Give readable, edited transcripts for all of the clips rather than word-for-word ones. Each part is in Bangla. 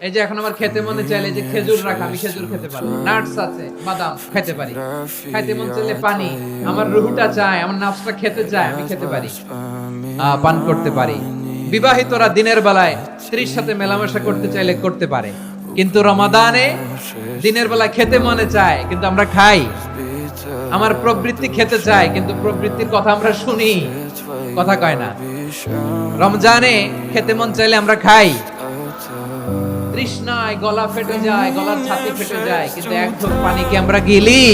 এই যে এখন আমার খেতে মনে চাইলে যে খেজুর রাখা, আমি খেজুর খেতে পারি, নাটস আছে, বাদাম খেতে পারি। খাইতে মন চাইলে পানি, আমার রুহুটা চায়, আমার নাফসটা খেতে চায়, আমি খেতে পারি, পান করতে পারি। বিবাহিতরা দিনের বেলায় স্ত্রীর সাথে মেলামেশা করতে চাইলে করতে পারে, কিন্তু রমাদানে দিনের বেলায় খেতে মনে চায় কিন্তু আমরা খাই। আমার প্রবৃত্তি খেতে চায় কিন্তু প্রবৃত্তির কথা আমরা শুনি, কথা কয় না। রমজানে খেতে মন চাইলে আমরা খাই, তৃষ্ণায় গলা ফেটে যায়, গলার ছাতি ফেটে যায়, কিন্তু এক ঢোক পানি কি আমরা গিলি?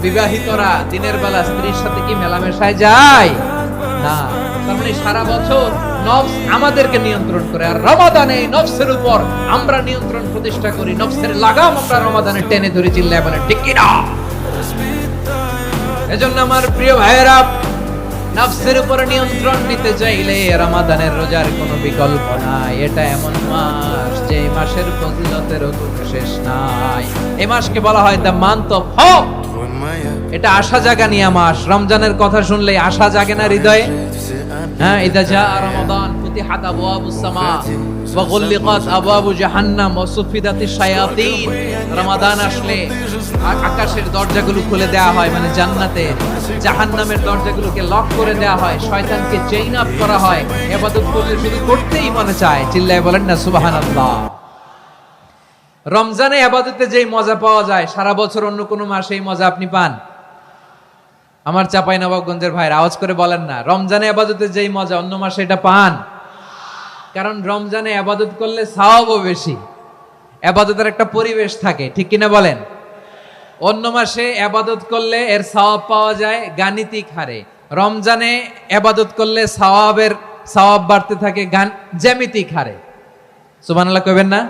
বিবাহিতরা দিনের বেলা স্ত্রীর সাথে কি মেলামেশায় যায় না। তার মানে সারা বছর নফস আমাদেরকে নিয়ন্ত্রণ করে, আর রমাদানে নফসের উপর আমরা নিয়ন্ত্রণ প্রতিষ্ঠা করি। নফসের লাগাম আমরা রমাদানে টেনে ধরে, চিল্লায় বলেন ঠিক কি না? এজন্য আমার প্রিয় ভাইয়েরা, নফসের উপর নিয়ন্ত্রণ নিতে চাইলে রমাদানের রোজার কোনো বিকল্প নাই। এটা এমন মাস যে মাসের ফজিলতের কোনো শেষ নাই। এই মাসকে বলা হয় দ্য মান্থ অফ হোপ। এটা আশা জাগানিয়া মাস। রমজানের কথা শুনলে আশা জাগে না হৃদয়ে? হ্যাঁ, ইদা জা রমাদান ফুতিহাত আবওয়াবুস সামা ওয়া গুল্লিকাত আবওয়াবু জাহান্নাম ওয়া সুফিদাতিশ শায়াতিন। রমাদান আসলে আকাশের দরজাগুলো খুলে দেওয়া হয়, মানে জান্নাতের। জাহান্নামের দরজাগুলোকে লক করে দেওয়া হয়, শয়তানকে চেইন আপ করা হয়। ইবাদত করলে শুধু করতেই মনে চায়, চিল্লায় বলেন না সুবহানাল্লাহ। রমজানে ইবাদতে যেই মজা পাওয়া যায়, সারা বছর অন্য কোনো মাসে এই মজা আপনি পান? আমার চাঁপাইনবাবগঞ্জের ভাইরা আওয়াজ করে বলেন না, রমজানে ইবাদতে যেই মজা অন্য মাসে এটা পান? কারণ রমজানে ইবাদত করলে সওয়াবও বেশি, ইবাদতের একটা পরিবেশ থাকে, ঠিক কিনা বলেন? অন্য মাসে ইবাদত করলে এর সওয়াব পাওয়া যায় গাণিতিক হারে, রমজানে ইবাদত করলে সওয়াব বাড়তে থাকে জ্যামিতিক হারে। সুবহানাল্লাহ কইবেন না?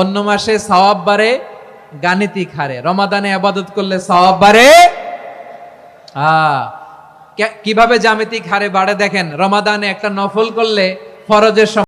অন্য মাসে সওয়াব বাড়ে গাণিতিক হারে, রমাদানে ইবাদত করলে সওয়াব বাড়ে কিভাবে জ্যামিতিক হারে বাড়ে দেখেন। রমাদানে একটা নফল করলে ফরজের